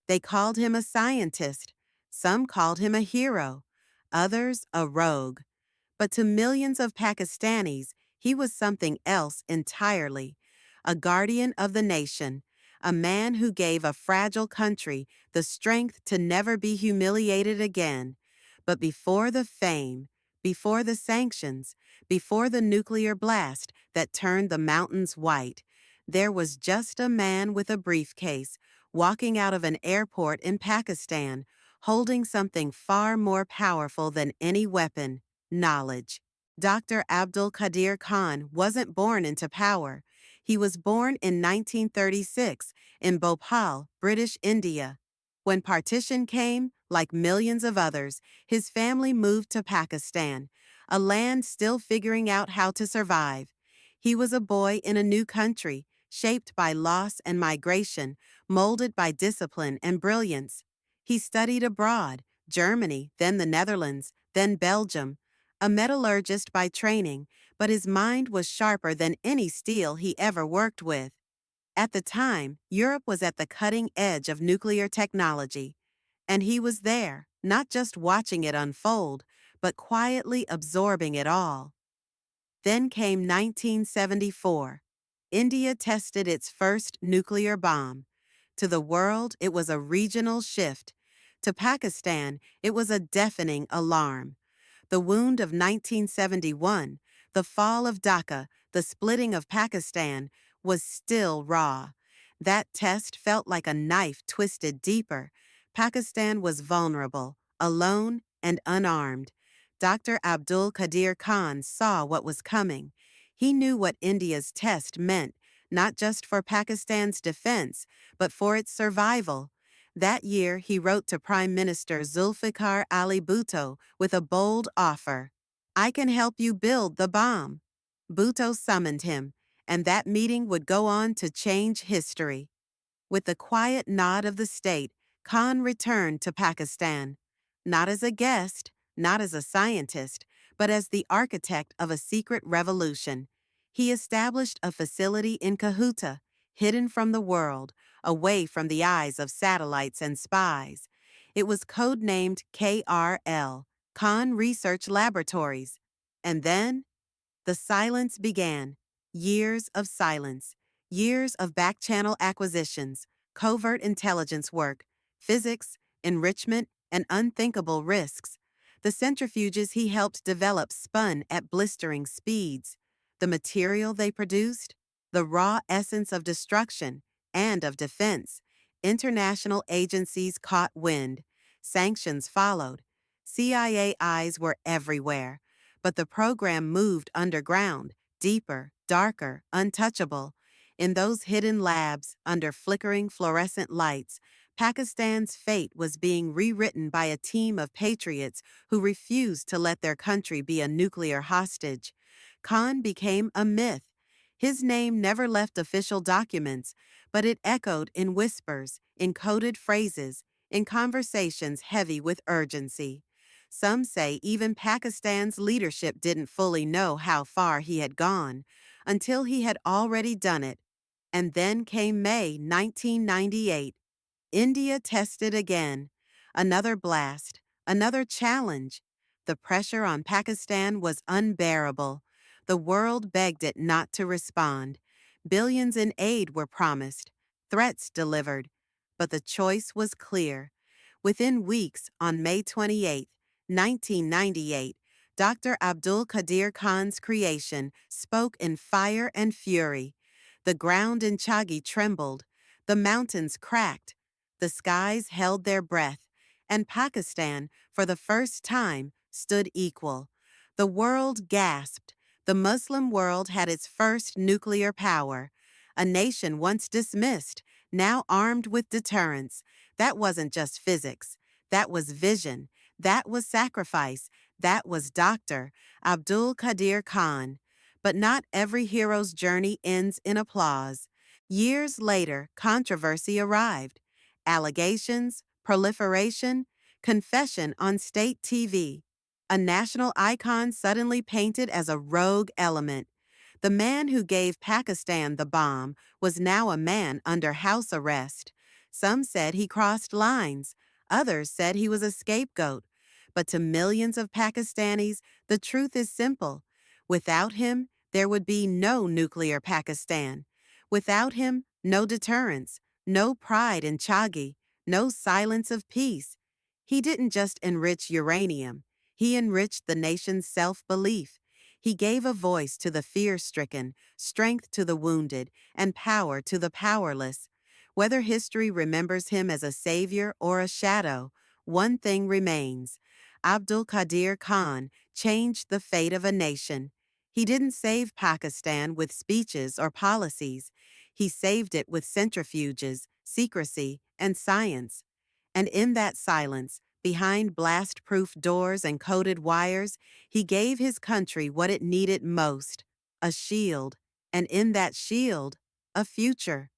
They called him a scientist. Some called him a hero. Others a rogue. But to millions of Pakistanis, he was something else entirely. A guardian of the nation, a man who gave a fragile country the strength to never be humiliated again. But before the fame, before the sanctions, before the nuclear blast that turned the mountains white, there was just a man with a briefcase walking out of an airport in Pakistan, holding something far more powerful than any weapon: knowledge. Dr. Abdul Qadeer Khan wasn't born into power. He was born in 1936 in Bhopal, British India. When partition came, like millions of others, his family moved to Pakistan, a land still figuring out how to survive. He was a boy in a new country, shaped by loss and migration, molded by discipline and brilliance. He studied abroad, Germany, then the Netherlands, then Belgium, a metallurgist by training, but his mind was sharper than any steel he ever worked with. At the time, Europe was at the cutting edge of nuclear technology, and he was there, not just watching it unfold, but quietly absorbing it all. Then came 1974. India tested its first nuclear bomb. To the world, it was a regional shift. To Pakistan, it was a deafening alarm. The wound of 1971, the fall of Dhaka, the splitting of Pakistan, was still raw. That test felt like a knife twisted deeper. Pakistan was vulnerable, alone, and unarmed. Dr. Abdul Qadeer Khan saw what was coming. He knew what India's test meant, not just for Pakistan's defense, but for its survival. That year, he wrote to Prime Minister Zulfikar Ali Bhutto with a bold offer. "I can help you build the bomb." Bhutto summoned him, and that meeting would go on to change history. With the quiet nod of the state, Khan returned to Pakistan. Not as a guest, not as a scientist, but as the architect of a secret revolution. He established a facility in Kahuta, hidden from the world, away from the eyes of satellites and spies. It was codenamed KRL, Khan Research Laboratories. And then the silence began. Years of silence. Years of back-channel acquisitions, covert intelligence work, physics, enrichment, and unthinkable risks. The centrifuges he helped develop spun at blistering speeds. The material they produced? The raw essence of destruction and of defense. International agencies caught wind. Sanctions followed. CIA eyes were everywhere. But the program moved underground, deeper, darker, untouchable. In those hidden labs, under flickering fluorescent lights, Pakistan's fate was being rewritten by a team of patriots who refused to let their country be a nuclear hostage. Khan became a myth. His name never left official documents, but it echoed in whispers, in coded phrases, in conversations heavy with urgency. Some say even Pakistan's leadership didn't fully know how far he had gone, until he had already done it. And then came May 1998. India tested again. Another blast, another challenge. The pressure on Pakistan was unbearable. The world begged it not to respond. Billions in aid were promised, threats delivered. But the choice was clear. Within weeks, on May 28, 1998, Dr. Abdul Qadeer Khan's creation spoke in fire and fury. The ground in Chagi trembled, the mountains cracked, the skies held their breath, and Pakistan, for the first time, stood equal. The world gasped. The Muslim world had its first nuclear power. A nation once dismissed, now armed with deterrence. That wasn't just physics. That was vision. That was sacrifice. That was Dr. Abdul Qadeer Khan. But not every hero's journey ends in applause. Years later, controversy arrived. Allegations, proliferation, confession on state TV. A national icon suddenly painted as a rogue element. The man who gave Pakistan the bomb was now a man under house arrest. Some said he crossed lines. Others said he was a scapegoat. But to millions of Pakistanis, the truth is simple. Without him, there would be no nuclear Pakistan. Without him, no deterrence, no pride in Chagi, no silence of peace. He didn't just enrich uranium. He enriched the nation's self-belief. He gave a voice to the fear-stricken, strength to the wounded, and power to the powerless. Whether history remembers him as a savior or a shadow, one thing remains. Abdul Qadeer Khan changed the fate of a nation. He didn't save Pakistan with speeches or policies. He saved it with centrifuges, secrecy, and science. And in that silence, behind blast-proof doors and coded wires, he gave his country what it needed most, a shield, and in that shield, a future.